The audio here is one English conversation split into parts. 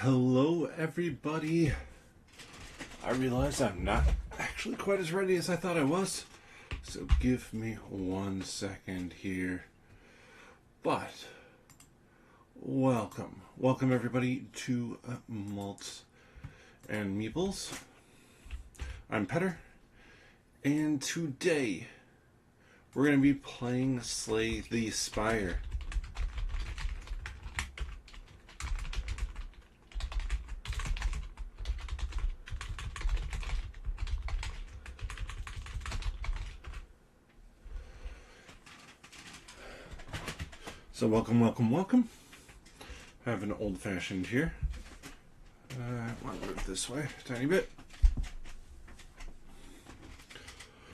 Hello everybody. I realize I'm not actually quite as ready as I thought I was, so give me 1 second here. But welcome everybody to Malts and Meeples. I'm Petter, and today we're going to be playing Slay the Spire. So welcome. I have an old-fashioned here. I want to move this way a tiny bit.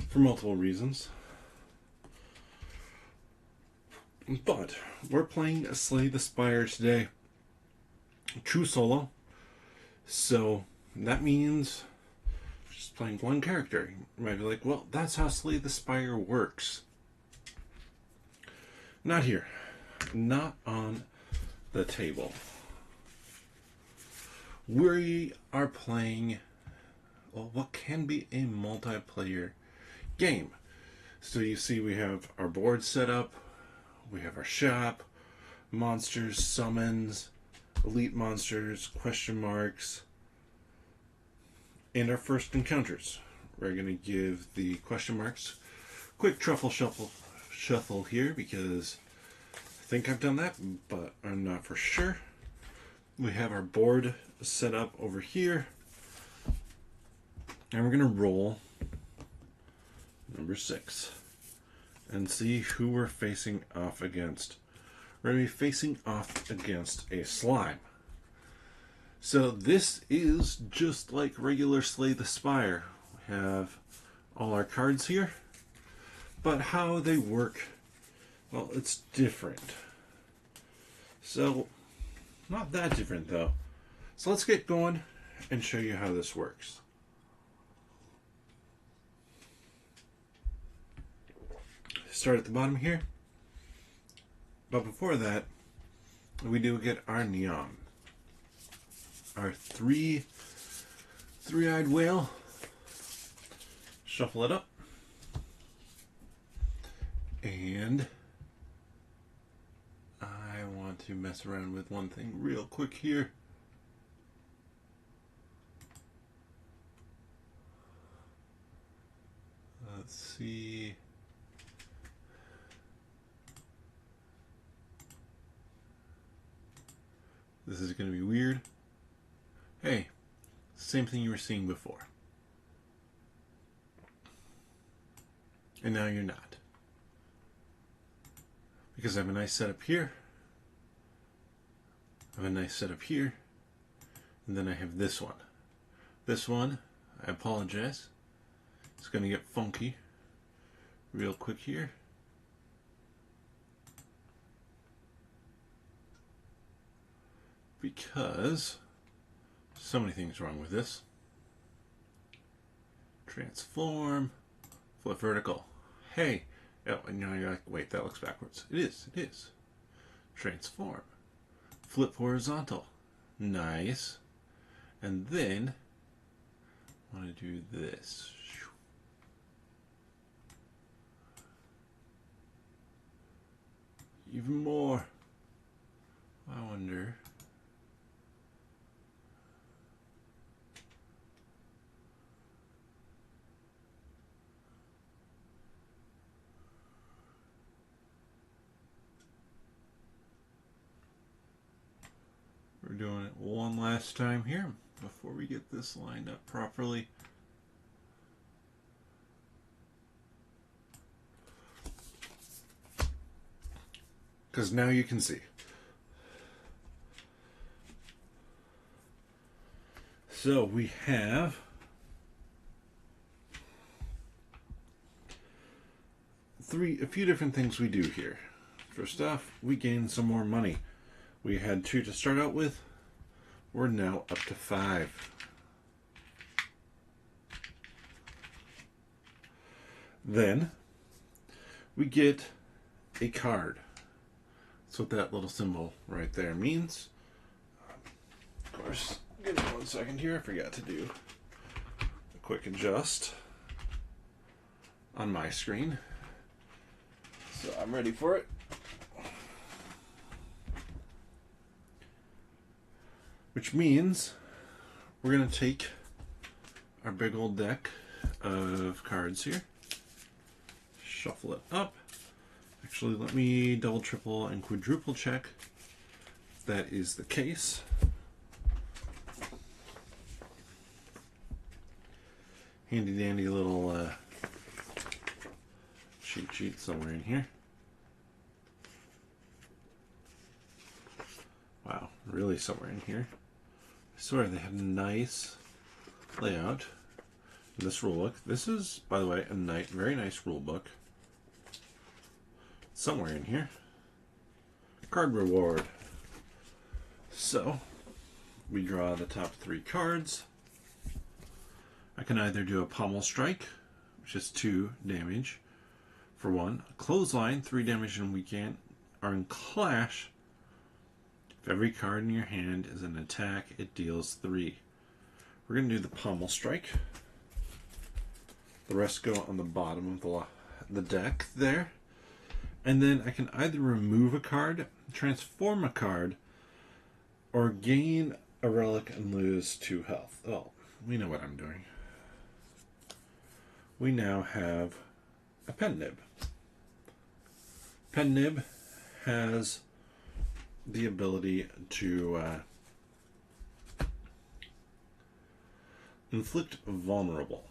For multiple reasons. But we're playing Slay the Spire today. True solo. So that means just playing one character. You might be like, well, that's how Slay the Spire works. Not here. Not on the table. We are playing, well, what can be a multiplayer game. So you see we have our board set up, we have our shop, monsters, summons, elite monsters, question marks, and our first encounters. We're going to give the question marks quick truffle shuffle here because I think I've done that, but I'm not for sure. We have our board set up over here, and we're going to roll number 6 and see who we're facing off against. We're going to be facing off against a slime. So this is just like regular Slay the Spire. We have all our cards here, but how they work, well, it's different. So, not that different though. So let's get going and show you how this works. Start at the bottom here. But before that, we do get our neon. Our three-eyed whale. Shuffle it up. And I want to mess around with one thing real quick here. Let's see. This is going to be weird. Hey, same thing you were seeing before. And now you're not. Because I have a nice setup here. I have a nice setup here. And then I have this one. This one, I apologize. It's going to get funky real quick here. Because so many things wrong with this. Transform, flip vertical. Hey, oh, and now you're like, wait, that looks backwards. It is. Transform, flip horizontal. Nice. And then I want to do this. Even more. I wonder. We're doing it one last time here before we get this lined up properly. Because now you can see. So we have a few different things we do here. First off, we gain some more money. We had 2 to start out with. We're now up to 5. Then we get a card. That's what that little symbol right there means. course, give me 1 second here. I forgot to do a quick adjust on my screen. So I'm ready for it. Which means we're going to take our big old deck of cards here, shuffle it up. Actually, let me double, triple, and quadruple check if that is the case. Handy dandy little cheat sheet somewhere in here. Wow, really somewhere in here. I swear they have a nice layout in this rule book. This is, by the way, a very nice rule book. Somewhere in here. Card reward. So, we draw the top 3 cards. I can either do a pommel strike, which is 2 damage for 1. A clothesline, 3 damage and weekend are in clash. If every card in your hand is an attack, it deals 3. We're going to do the pommel strike. The rest go on the bottom of the deck there. And then I can either remove a card, transform a card, or gain a relic and lose 2 health. Oh, we know what I'm doing. We now have a pen nib. Pen nib has the ability to inflict vulnerable.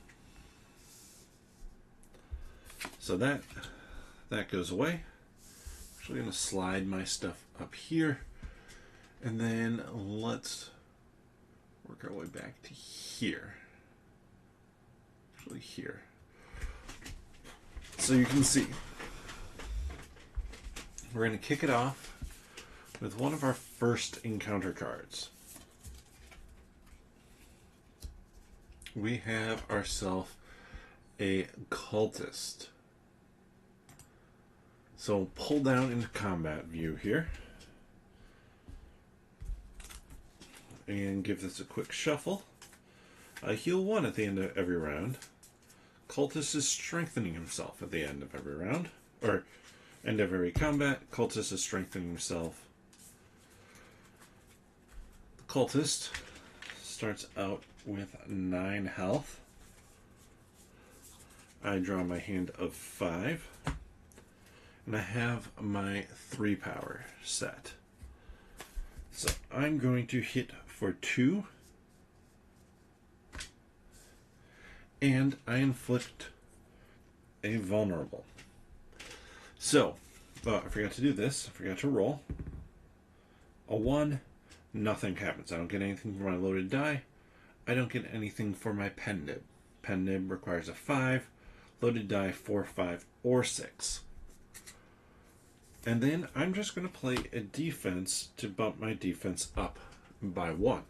So that goes away. I'm actually going to slide my stuff up here, and then let's work our way back to here. Actually here. So you can see we're going to kick it off with one of our first encounter cards. We have ourselves a cultist. So pull down into combat view here and give this a quick shuffle. Heal 1 at the end of every round. Cultist is strengthening himself at the end of every round, or end of every combat. Cultist is strengthening himself. The cultist starts out with 9 health. I draw my hand of 5. And I have my 3 power set. So I'm going to hit for 2. And I inflict a vulnerable. So, I forgot to do this. I forgot to roll. A 1, nothing happens. I don't get anything for my loaded die. I don't get anything for my pen nib. Pen nib requires a 5. Loaded die 4, 5, or 6. And then I'm just going to play a defense to bump my defense up by 1.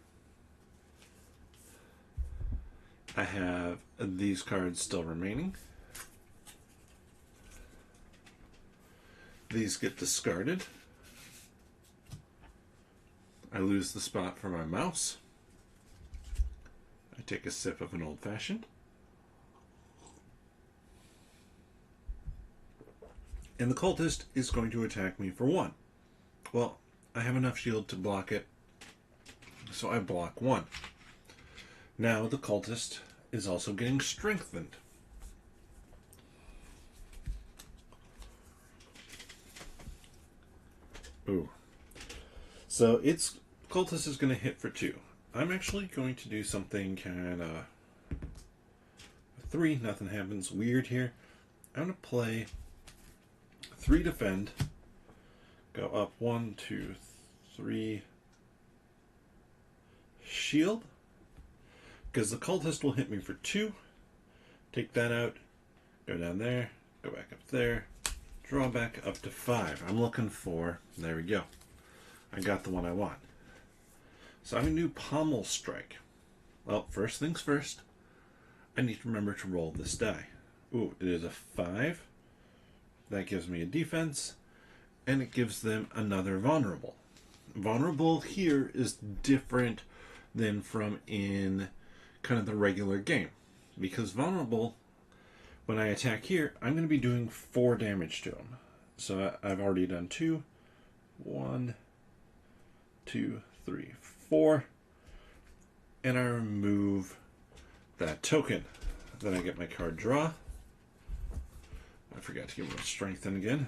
I have these cards still remaining. These get discarded. I lose the spot for my mouse. I take a sip of an old-fashioned. And the cultist is going to attack me for 1. Well, I have enough shield to block it, so I block 1. Now the cultist is also getting strengthened. Ooh. So its cultist is going to hit for 2. I'm actually going to do something kind of 3. Nothing happens weird here. I'm going to play 3 defend. Go up 1, 2, 3. Shield. Because the cultist will hit me for 2. Take that out. Go down there. Go back up there. Draw back up to 5. I'm looking for... There we go. I got the one I want. So I'm going to do pommel strike. Well, first things first. I need to remember to roll this die. Ooh, it is a 5. That gives me a defense. And it gives them another vulnerable. Vulnerable here is different than from in kind of the regular game. Because vulnerable, when I attack here, I'm going to be doing 4 damage to him. So I've already done 2. 1, 2, 3, 4. And I remove that token. Then I get my card draw. I forgot to give him a strengthen again.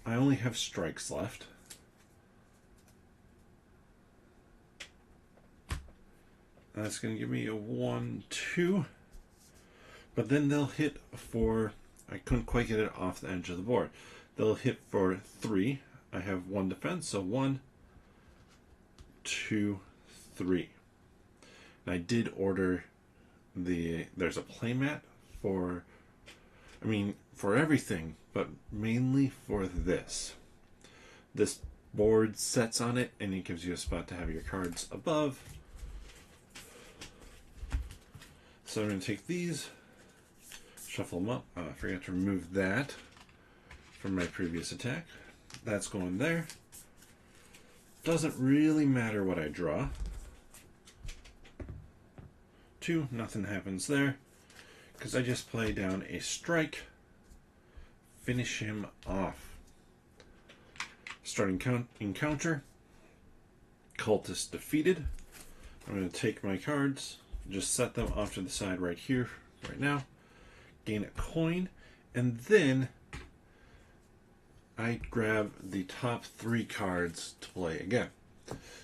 I only have strikes left. That's going to give me a 1, 2. But then they'll hit for... I couldn't quite get it off the edge of the board. They'll hit for 3. I have 1 defense, so 1, 2, 3. And I did order there's a playmat for... for everything, but mainly for this. This board sets on it, and it gives you a spot to have your cards above. So I'm going to take these, shuffle them up. I forgot to remove that from my previous attack. That's going there. Doesn't really matter what I draw. 2, nothing happens there, because I just play down a strike, finish him off. Starting encounter, cultist defeated. I'm going to take my cards, just set them off to the side right here, right now, gain a coin, and then I grab the top 3 cards to play again.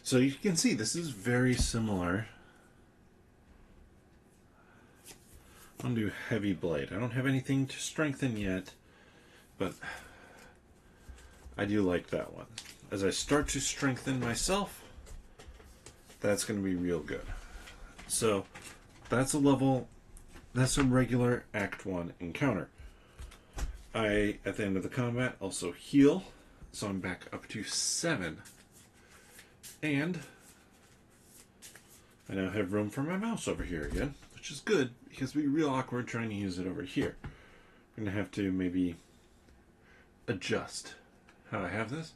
So you can see this is very similar. I'm going to do Heavy Blade. I don't have anything to strengthen yet, but I do like that one. As I start to strengthen myself, that's going to be real good. So that's a regular Act 1 encounter. I, at the end of the combat, also heal, so I'm back up to 7. And I now have room for my mouse over here again, which is good, because it'd be real awkward trying to use it over here. I'm going to have to maybe adjust how I have this.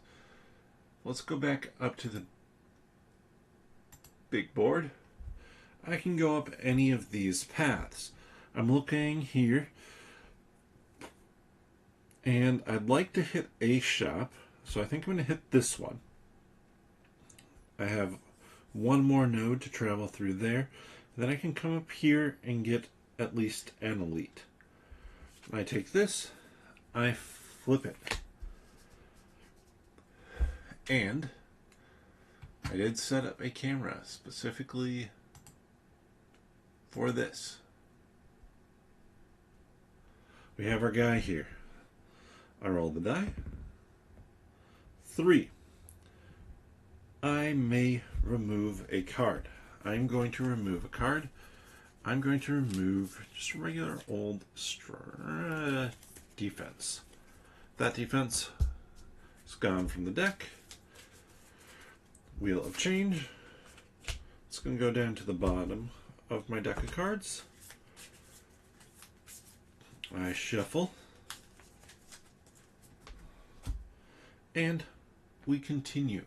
Let's go back up to the big board. I can go up any of these paths. I'm looking here, and I'd like to hit a shop, so I think I'm going to hit this one. I have 1 more node to travel through there. Then I can come up here and get at least an elite. I take this, I flip it. And I did set up a camera specifically for this. We have our guy here. I roll the die. 3. I may remove a card. I'm going to remove a card. I'm going to remove just a regular old defense. That defense is gone from the deck. Wheel of Change. It's going to go down to the bottom of my deck of cards. I shuffle. And we continue.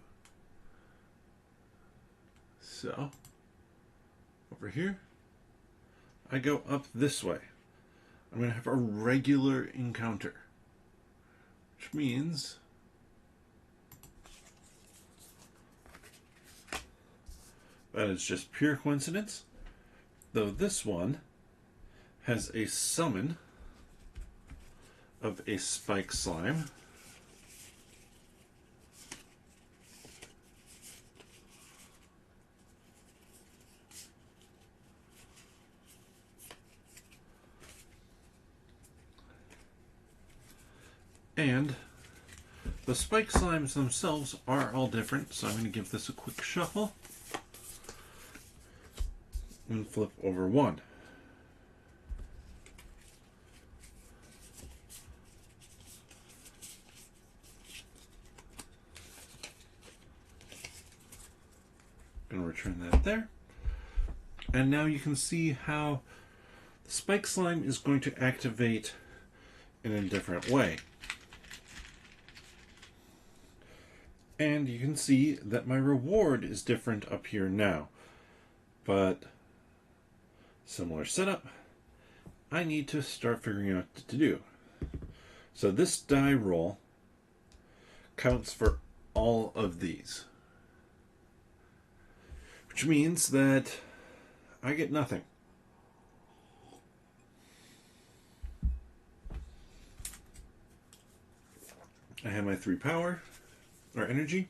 So, over here, I go up this way. I'm going to have a regular encounter, which means that is just pure coincidence, though this one has a summon of a spike slime. And the spike slimes themselves are all different, so I'm going to give this a quick shuffle and flip over 1. Going to return that there. And now you can see how the spike slime is going to activate in a different way. And you can see that my reward is different up here now. But similar setup, I need to start figuring out what to do. So this die roll counts for all of these, which means that I get nothing. I have my 3 power, or energy.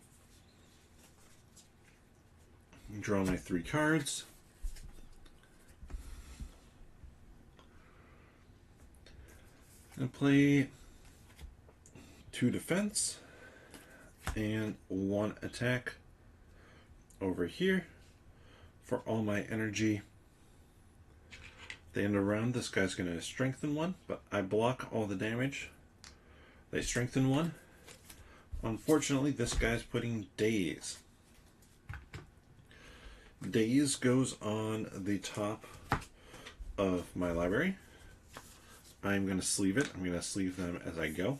Draw my 3 cards. And play 2 defense and 1 attack over here for all my energy. At the end of the round, this guy's going to strengthen 1, but I block all the damage. They strengthen 1. Unfortunately, this guy's putting Daze. Daze goes on the top of my library. I'm going to sleeve it. I'm going to sleeve them as I go.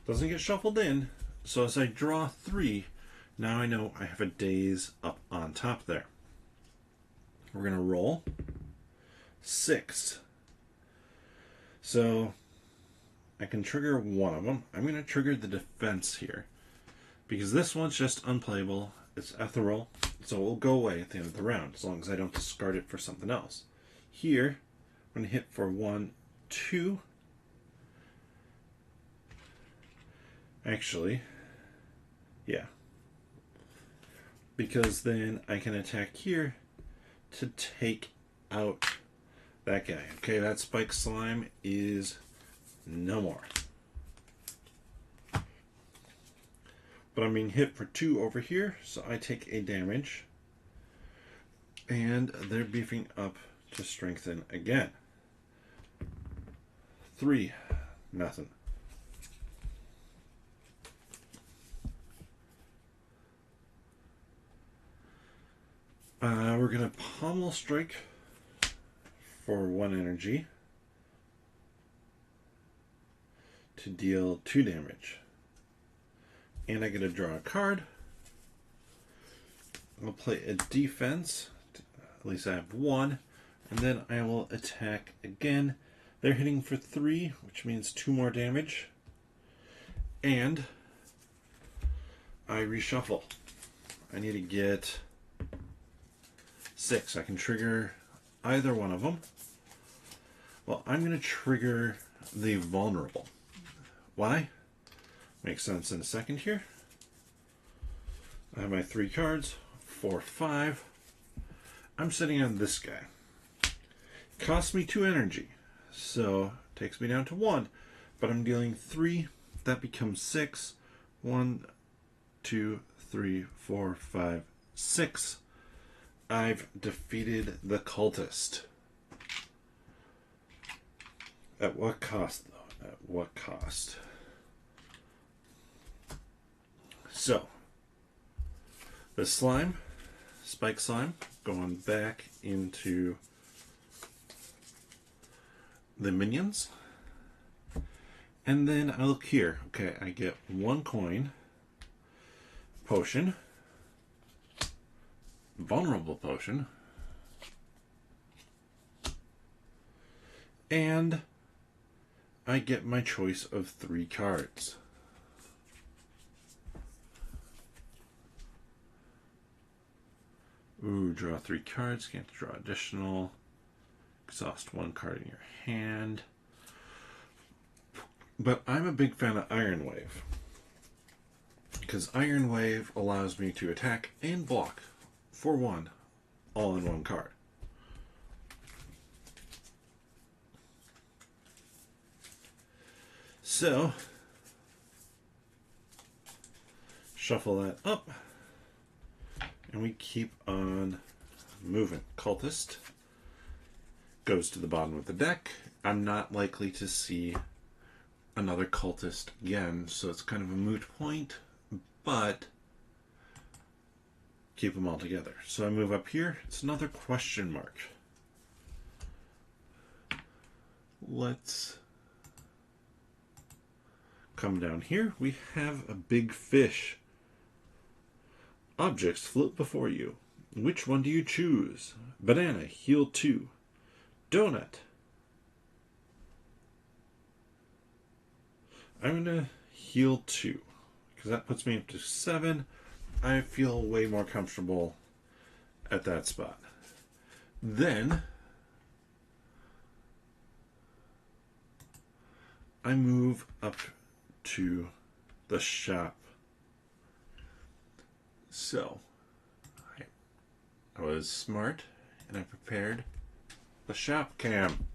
Doesn't get shuffled in, so as I draw 3, now I know I have a Daze up on top there. We're going to roll 6. So I can trigger one of them. I'm going to trigger the defense here because this one's just unplayable. It's ethereal, so it will go away at the end of the round as long as I don't discard it for something else. Here, I'm going to hit for 1, 2. Actually, yeah. Because then I can attack here to take out that guy. Okay, that spike slime is no more. But I'm being hit for 2 over here, so I take a damage. And they're beefing up to strengthen again. 3, nothing. We're going to pommel strike for 1 energy to deal 2 damage. And I get to draw a card. I'll play a defense. At least I have 1. And then I will attack again. They're hitting for 3, which means 2 more damage. And I reshuffle. I need to get 6. I can trigger either one of them. Well, I'm going to trigger the vulnerable. Why? Makes sense in a second here. I have my 3 cards, 4, 5. I'm sitting on this guy. Costs me 2 energy, so takes me down to 1. But I'm dealing 3. That becomes 6. 1, 2, 3, 4, 5, 6. I've defeated the cultist. At what cost, though? At what cost? So, the slime, spike slime, going back into the minions. And then I look here. Okay, I get 1 coin, potion, vulnerable potion, and I get my choice of 3 cards. Ooh, draw 3 cards, can't draw additional. Exhaust 1 card in your hand. But I'm a big fan of Iron Wave, because Iron Wave allows me to attack and block for 1, all in 1 card. So, shuffle that up, and we keep on moving. Cultist goes to the bottom of the deck. I'm not likely to see another cultist again, so it's kind of a moot point, but keep them all together. So I move up here. It's another question mark. Let's Come down here, we have a big fish. Objects float before you. Which one do you choose? Banana, heal 2. Donut. I'm going to heal 2. Because that puts me up to 7. I feel way more comfortable at that spot. Then I move up to the shop. So I was smart and I prepared the shop cam.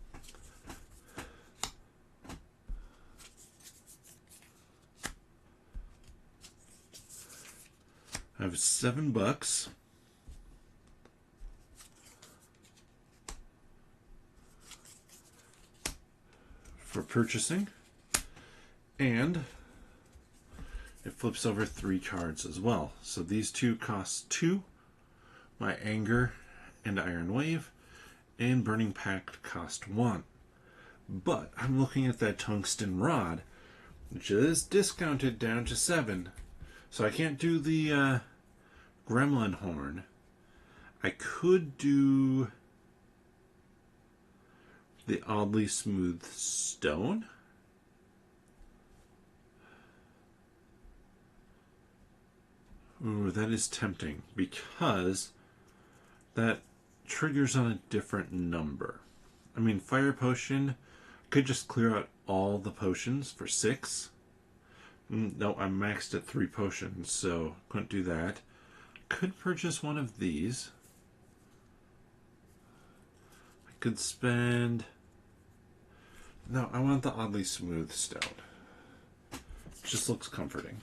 I have $7 for purchasing, and it flips over 3 cards as well. So these 2 cost 2. My Anger and Iron Wave and Burning Pact cost 1. But I'm looking at that Tungsten Rod, which is discounted down to 7. So I can't do the Gremlin Horn. I could do the Oddly Smooth Stone. Ooh, that is tempting because that triggers on a different number. I mean, Fire Potion could just clear out all the potions for 6. No, I'm maxed at 3 potions, so couldn't do that. Could purchase one of these. I could spend... No, I want the Oddly Smooth Stone. Just looks comforting.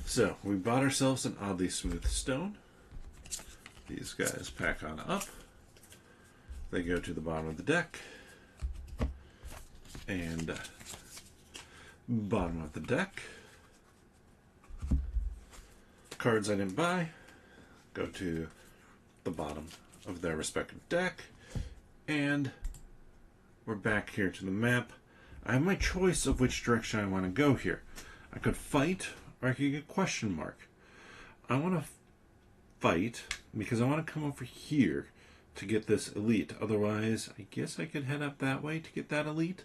So, we bought ourselves an Oddly Smooth Stone. These guys pack on up. They go to the bottom of the deck. And bottom of the deck. Cards I didn't buy go to the bottom of their respective deck. And we're back here to the map. I have my choice of which direction I want to go here. I could fight, or I could get question mark. I want to fight because I want to come over here to get this elite. Otherwise, I guess I could head up that way to get that elite,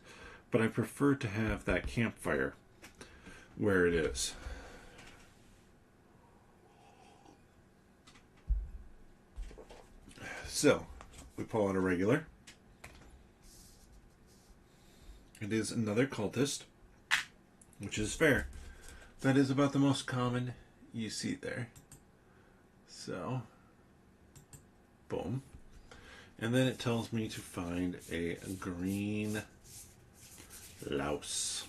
but I prefer to have that campfire where it is. So, we pull out a regular. It is another cultist, which is fair. That is about the most common you see there. So, boom. And then it tells me to find a green louse.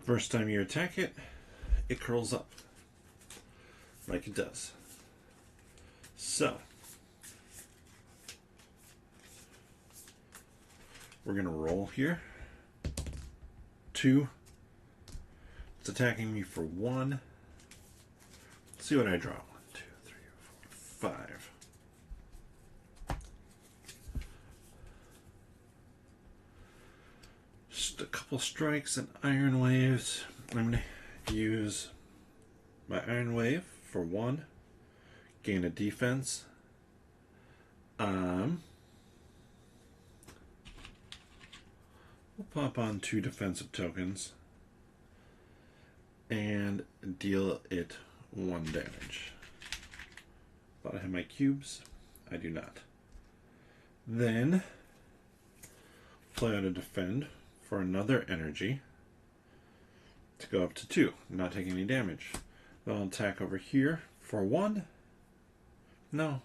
First time you attack it, it curls up. Like it does. So, we're going to roll here. 2. It's attacking me for 1. Let's see what I draw. 1, 2, 3, 4, 5. Just a couple strikes and Iron Waves. I'm going to use my Iron Wave for 1. Gain a defense. We'll pop on 2 defensive tokens and deal it 1 damage. Thought I had my cubes. I do not. Then play out a defend for another energy to go up to 2, not take any damage. Then I'll attack over here for 1. No,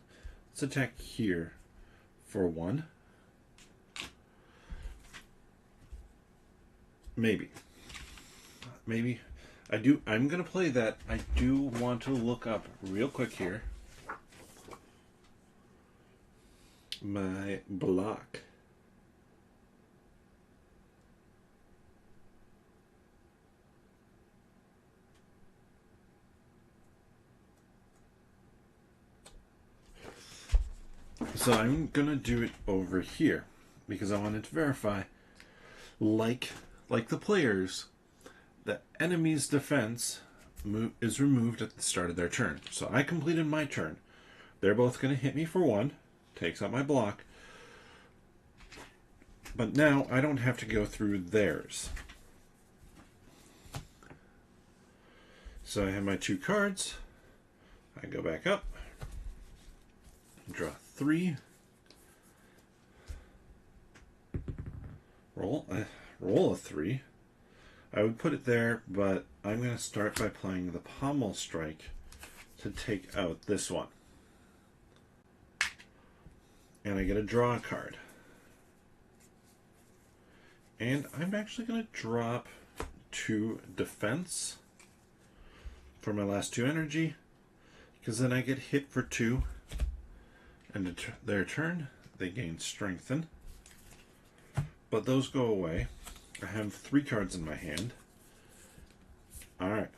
let's attack here for 1. Maybe. I'm going to play that. I do want to look up real quick here my block. So I'm going to do it over here because I wanted to verify, like the players, the enemy's defense is removed at the start of their turn. So I completed my turn. They're both going to hit me for 1, takes out my block. But now I don't have to go through theirs. So I have my 2 cards. I go back up, draw 3, roll a 3. I would put it there, but I'm going to start by playing the Pommel Strike to take out this one. And I get a draw card. And I'm actually going to drop 2 defense for my last 2 energy, because then I get hit for 2, and their turn, they gain strengthen. But those go away. I have 3 cards in my hand. Alright.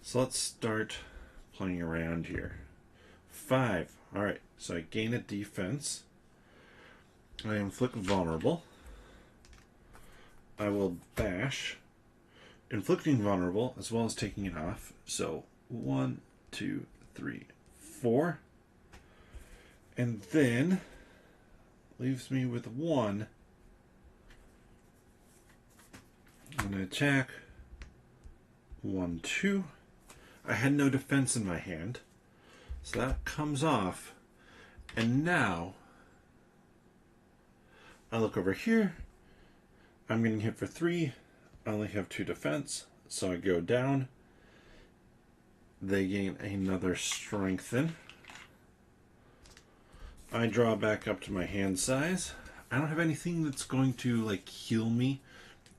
So let's start playing around here. 5. Alright, so I gain a defense. I inflict vulnerable. I will bash, inflicting vulnerable as well as taking it off. So 1, 2, 3, 4. And then leaves me with 1. I'm going to attack. 1, 2. I had no defense in my hand, so that comes off. And now I look over here. I'm getting hit for 3. I only have 2 defense, so I go down. They gain another strengthen. I draw back up to my hand size. I don't have anything that's going to like heal me,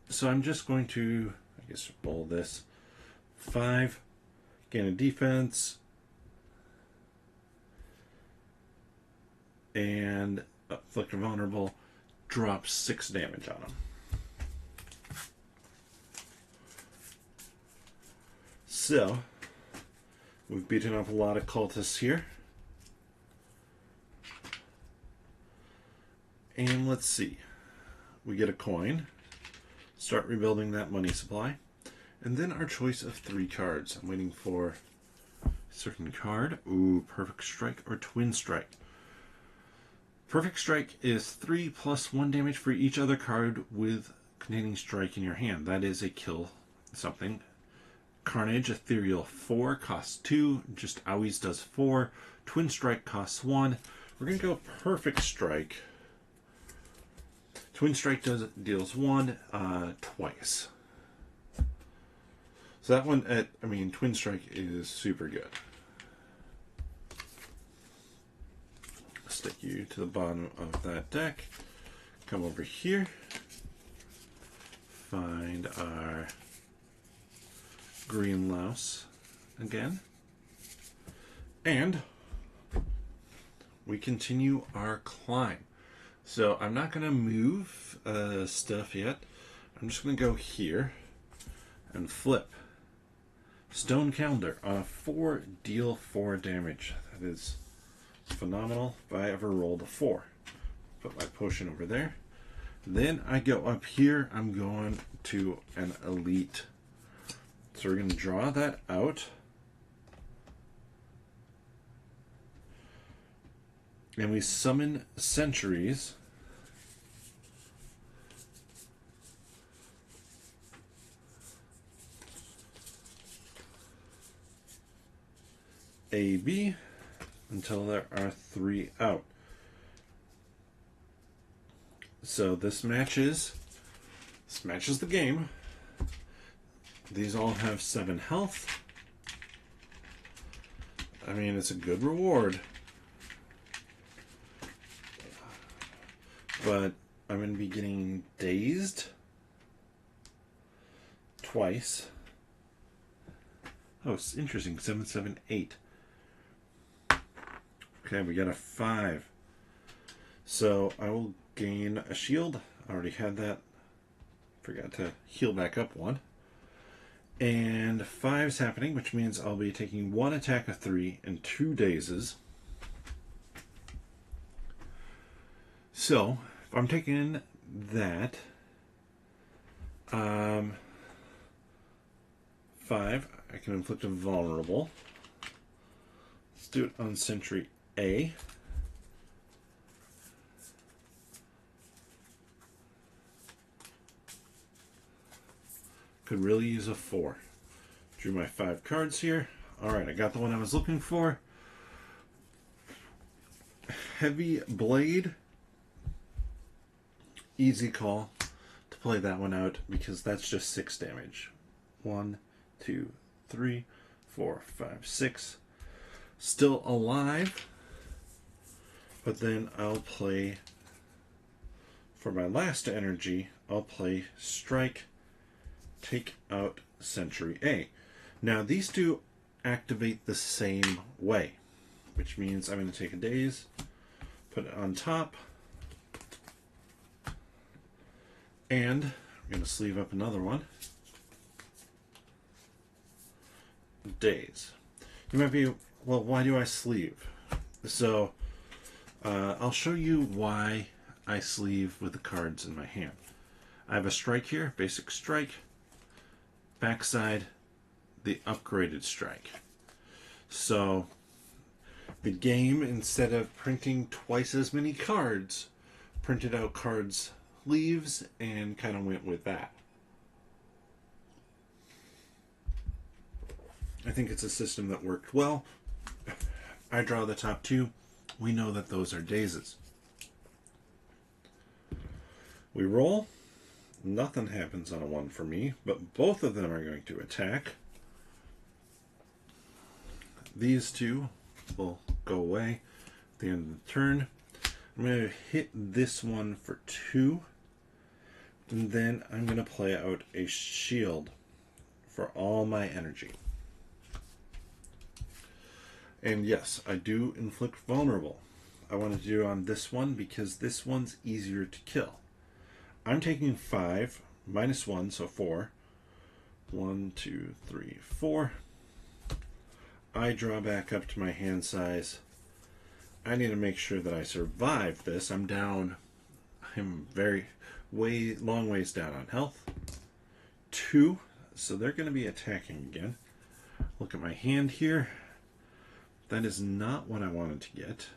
so I'm just going to, I guess, roll this. 5, gain a defense, and inflict a vulnerable, drop 6 damage on them. So, we've beaten up a lot of cultists here. And let's see. We get a coin. Start rebuilding that money supply. And then our choice of 3 cards. I'm waiting for a certain card. Ooh, Perfect Strike or Twin Strike. Perfect Strike is 3 plus 1 damage for each other card with containing strike in your hand. That is a kill something. Carnage, Ethereal 4, costs 2. Just always does 4. Twin Strike costs 1. We're going to go Perfect Strike. Twin Strike deals 1 twice. So that one, Twin Strike is super good. Stick you to the bottom of that deck. Come over here. Find our green louse again. And we continue our climb. So I'm not going to move stuff yet. I'm just going to go here and flip. Stone Calendar. On a 4, deal 4 damage. That is phenomenal if I ever rolled a 4. Put my potion over there. Then I go up here. I'm going to an elite. So we're going to draw that out. And we summon Centuries. AB until there are 3 out. So this matches the game. These all have 7 health. I mean, it's a good reward. But I'm going to be getting dazed twice. Oh, it's interesting. 7, 7, 8. Okay, we got a 5. So I will gain a shield. I already had that. Forgot to heal back up 1. And 5's happening, which means I'll be taking 1 attack of 3 and 2 dazes. So, if I'm taking that, 5, I can inflict a vulnerable. Let's do it on Sentry A. Could really use a 4. Drew my 5 cards here. Alright, I got the one I was looking for. Heavy Blade. Easy call to play that one out because that's just 6 damage. 1, 2, 3, 4, 5, 6. Still alive. But then I'll play, for my last energy, I'll play Strike, take out Sentry A. Now these two activate the same way, which means I'm going to take a Daze, put it on top, and I'm going to sleeve up another one. Daze. You might be, well, why do I sleeve? So I'll show you why I sleeve with the cards in my hand. I have a strike here, basic strike. Backside, the upgraded strike. So the game, instead of printing twice as many cards, printed out cards sleeves and kind of went with that. I think it's a system that worked well. I draw the top 2. We know that those are dazes. We roll. Nothing happens on a 1 for me, but both of them are going to attack. These two will go away at the end of the turn. I'm going to hit this one for 2, and then I'm going to play out a shield for all my energy. And yes, I do inflict vulnerable. I want to do on this one because this one's easier to kill. I'm taking 5, -1, so 4. 1, 2, 3, 4. I draw back up to my hand size. I need to make sure that I survive this. I'm down. I'm long ways down on health. 2, so they're going to be attacking again. Look at my hand here. That is not what I wanted to get.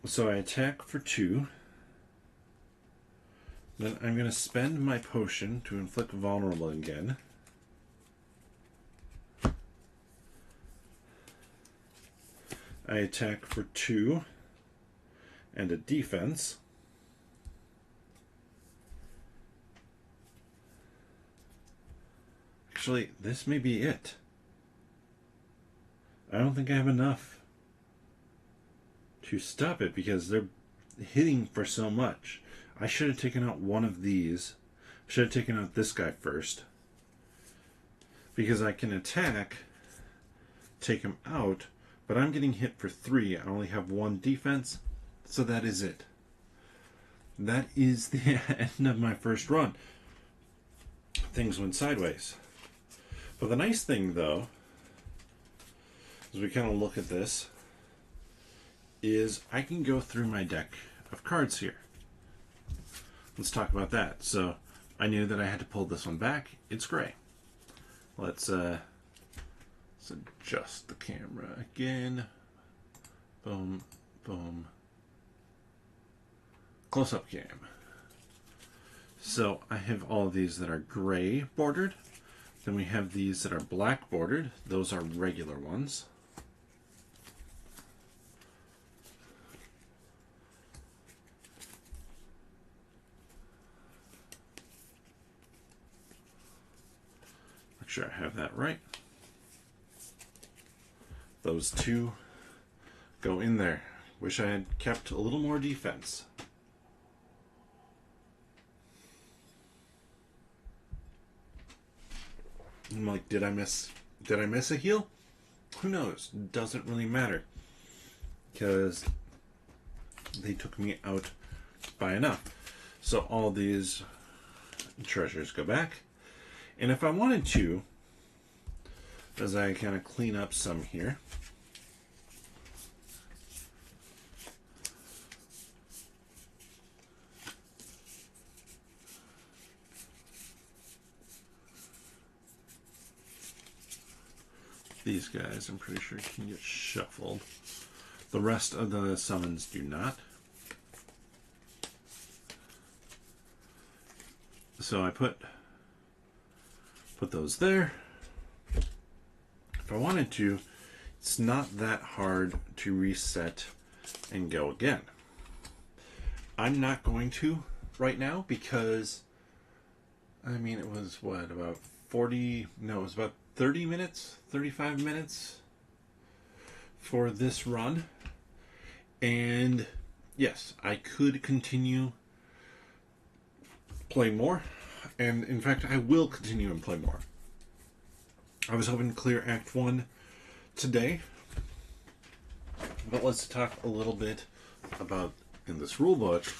So I attack for 2. Then I'm going to spend my potion to inflict vulnerable again. I attack for 2 and a defense. Actually, this may be it. I don't think I have enough to stop it because they're hitting for so much. I should have taken out one of these. I should have taken out this guy first. Because I can attack, take him out, but I'm getting hit for 3. I only have 1 defense, so that is it. That is the end of my first run. Things went sideways. But the nice thing, though, as we kind of look at this, is I can go through my deck of cards here. Let's talk about that. So I knew that I had to pull this one back. It's gray. Let's adjust the camera again. Boom, boom. Close-up cam. So I have all of these that are gray bordered. Then we have these that are black bordered. Those are regular ones. Make sure I have that right. Those 2 go in there. Wish I had kept a little more defense. I'm like, did I miss a heal? Who knows? Doesn't really matter. Because they took me out by enough. So all these treasures go back. And if I wanted to, as I kind of clean up some here, These guys, I'm pretty sure, can get shuffled. The rest of the summons do not. So I put those there. If I wanted to, it's not that hard to reset and go again. I'm not going to right now because, I mean, it was what, about 40, no, it was about 30 minutes, 35 minutes for this run. And yes, I could continue playing more. And in fact, I will continue and play more. I was hoping to clear Act 1 today. But let's talk a little bit about, in this rulebook,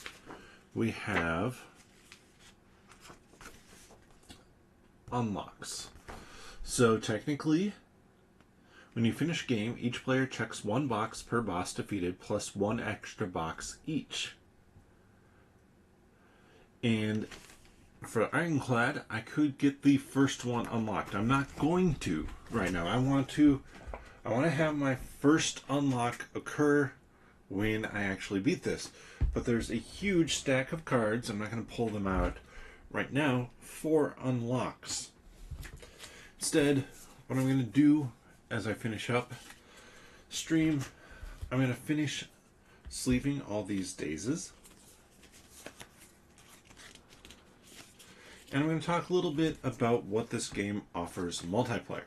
we have unlocks. So technically, when you finish game, each player checks 1 box per boss defeated plus 1 extra box each. And for Ironclad, I could get the first one unlocked. I'm not going to right now. I want to have my first unlock occur when I actually beat this. But there's a huge stack of cards. I'm not going to pull them out right now for unlocks. Instead, what I'm going to do as I finish up stream, I'm going to finish sleeving all these daisies. And I'm going to talk a little bit about what this game offers multiplayer.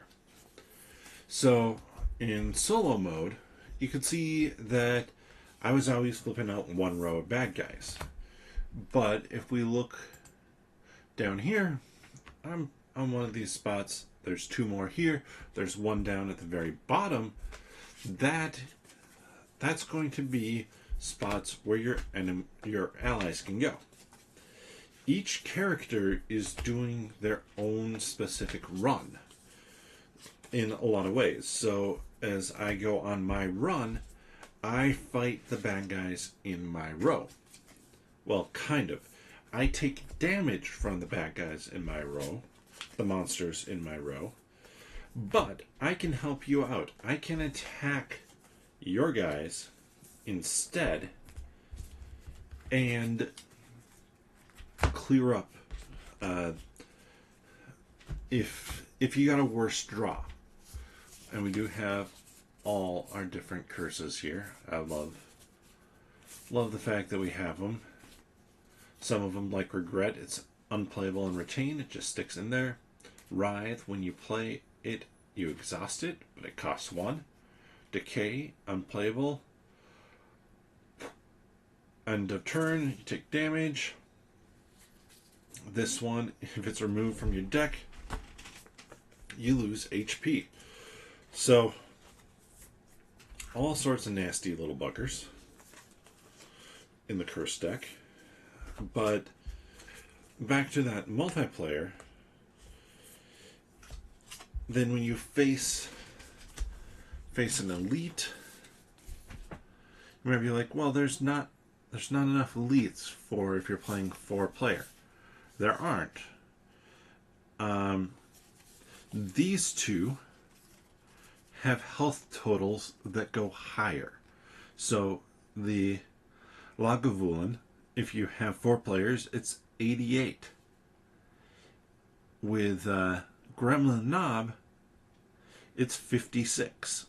So, in solo mode, you can see that I was always flipping out 1 row of bad guys. But if we look down here, I'm on one of these spots. There's 2 more here. There's 1 down at the very bottom. That's going to be spots where your allies can go. Each character is doing their own specific run in a lot of ways. So as I go on my run, I fight the bad guys in my row. Well, kind of. I take damage from the bad guys in my row, the monsters in my row, but I can help you out. I can attack your guys instead and clear up if you got a worse draw. And we do have all our different curses here. I love the fact that we have them. Some of them, like Regret, it's unplayable and retain. It just sticks in there. Writhe, when you play it, you exhaust it, but it costs 1. Decay, unplayable. End of turn, you take damage. This one, if it's removed from your deck, you lose HP. So, all sorts of nasty little buggers in the curse deck. But back to that multiplayer, then when you face an elite, you might be like, well, there's not enough elites for if you're playing 4-player. There aren't. These 2 have health totals that go higher. So the Lagavulin, if you have 4 players, it's 88. With Gremlin Knob, it's 56.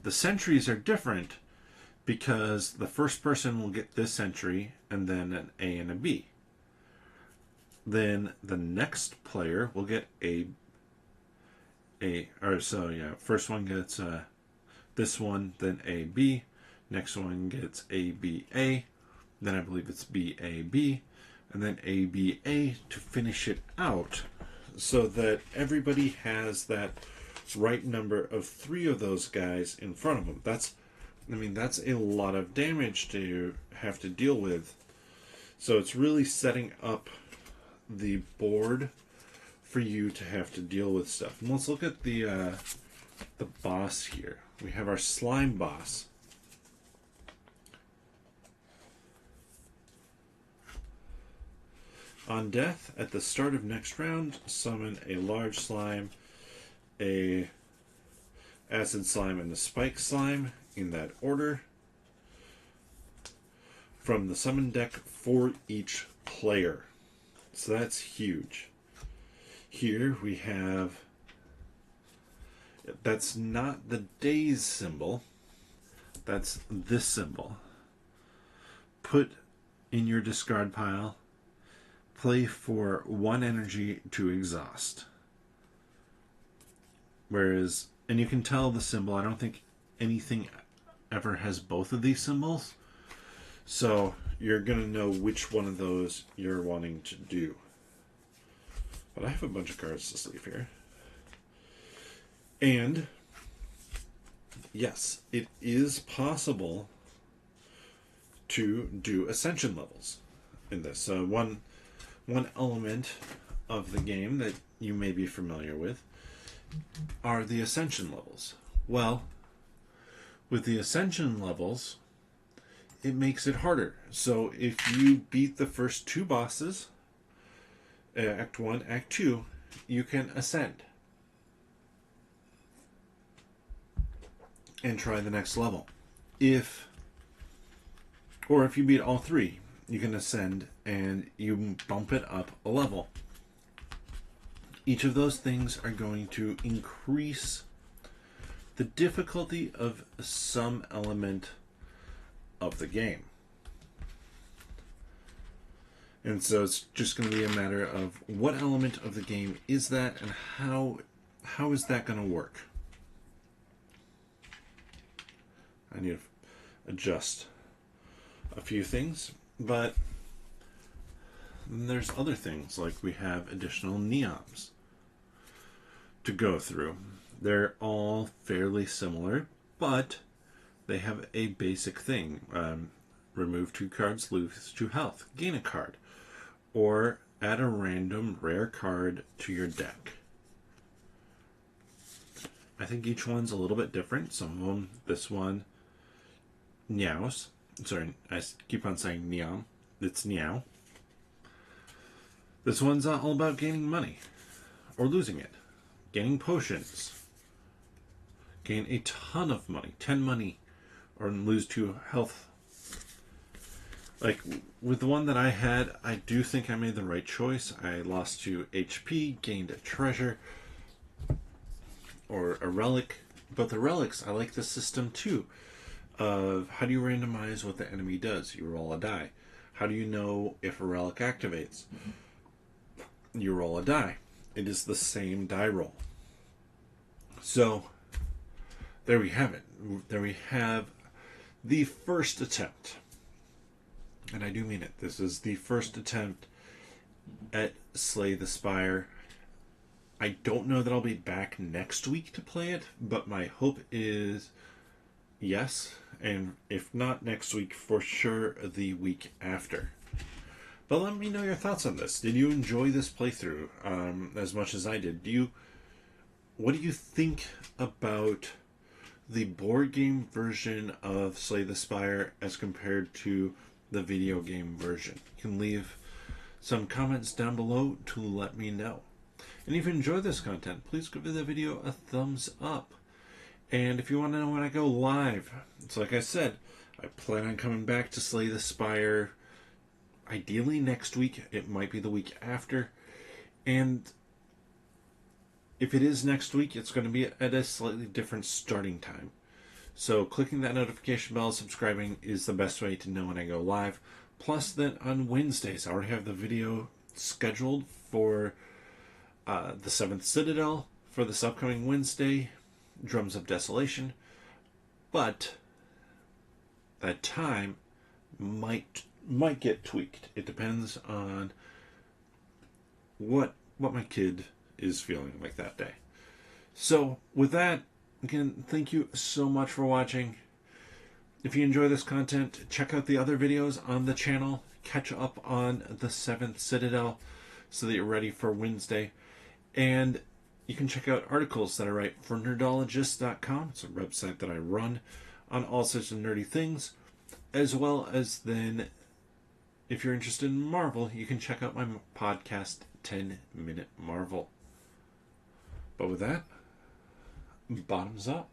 The sentries are different because the first person will get this sentry and then an A and a B. Then the next player will get first one gets this one, then A, B. Next one gets A, B, A. Then I believe it's B, A, B. And then A, B, A to finish it out so that everybody has that right number of 3 of those guys in front of them. That's a lot of damage to have to deal with. So it's really setting up the board for you to have to deal with stuff. And let's look at the boss here. We have our slime boss. On death, at the start of next round, summon a large slime a acid slime and a spike slime in that order from the summon deck for each player. So that's huge. Here we have, that's not the daze symbol, that's this symbol. Put in your discard pile, play for 1 energy to exhaust. Whereas, and you can tell the symbol, I don't think anything ever has both of these symbols. So you're going to know which one of those you're wanting to do. But I have a bunch of cards to sleeve here. And yes, it is possible to do ascension levels in this. One element of the game that you may be familiar with are the ascension levels. Well, with the ascension levels, it makes it harder. So if you beat the first 2 bosses, Act 1, Act 2, you can ascend and try the next level. If you beat all 3, you can ascend and you bump it up a level. Each of those things are going to increase the difficulty of some element of the game. And so it's just going to be a matter of what element of the game is that and how is that going to work. I need to adjust a few things, but there's other things like we have additional neons to go through. They're all fairly similar, but they have a basic thing. Remove 2 cards, lose 2 health, gain a card, or add a random rare card to your deck. I think each one's a little bit different. Some of them, this one, Meows. Sorry, I keep on saying Neon. It's Meow. This one's all about gaining money, or losing it. Gaining potions. Gain a ton of money, 10 money, or lose 2 health. Like, with the one that I had, I do think I made the right choice. I lost 2 HP, gained a treasure, or a relic. But the relics, I like the system too, of how do you randomize what the enemy does? You roll a die. How do you know if a relic activates? You roll a die. It is the same die roll. So, there we have it. There we have the first attempt. And I do mean it. This is the first attempt at Slay the Spire. I don't know that I'll be back next week to play it, but my hope is yes. And if not next week, for sure the week after. But let me know your thoughts on this. Did you enjoy this playthrough as much as I did? What do you think about the board game version of Slay the Spire as compared to the video game version? You can leave some comments down below to let me know. And if you enjoy this content, please give the video a thumbs up. And if you want to know when I go live, it's like I said, I plan on coming back to Slay the Spire ideally next week. It might be the week after. And if it is next week, it's going to be at a slightly different starting time. So clicking that notification bell, subscribing is the best way to know when I go live. Plus that on Wednesdays, I already have the video scheduled for the 7th Citadel for this upcoming Wednesday, Drums of Desolation. But that time might get tweaked. It depends on what my kid is feeling like that day. So with that, again, thank you so much for watching. If you enjoy this content, check out the other videos on the channel. Catch up on the 7th Citadel so that you're ready for Wednesday. And you can check out articles that I write for nerdologist.com. It's a website that I run on all sorts of nerdy things. As well as then, if you're interested in Marvel, you can check out my podcast, 10 Minute Marvel. But with that, Bottoms up.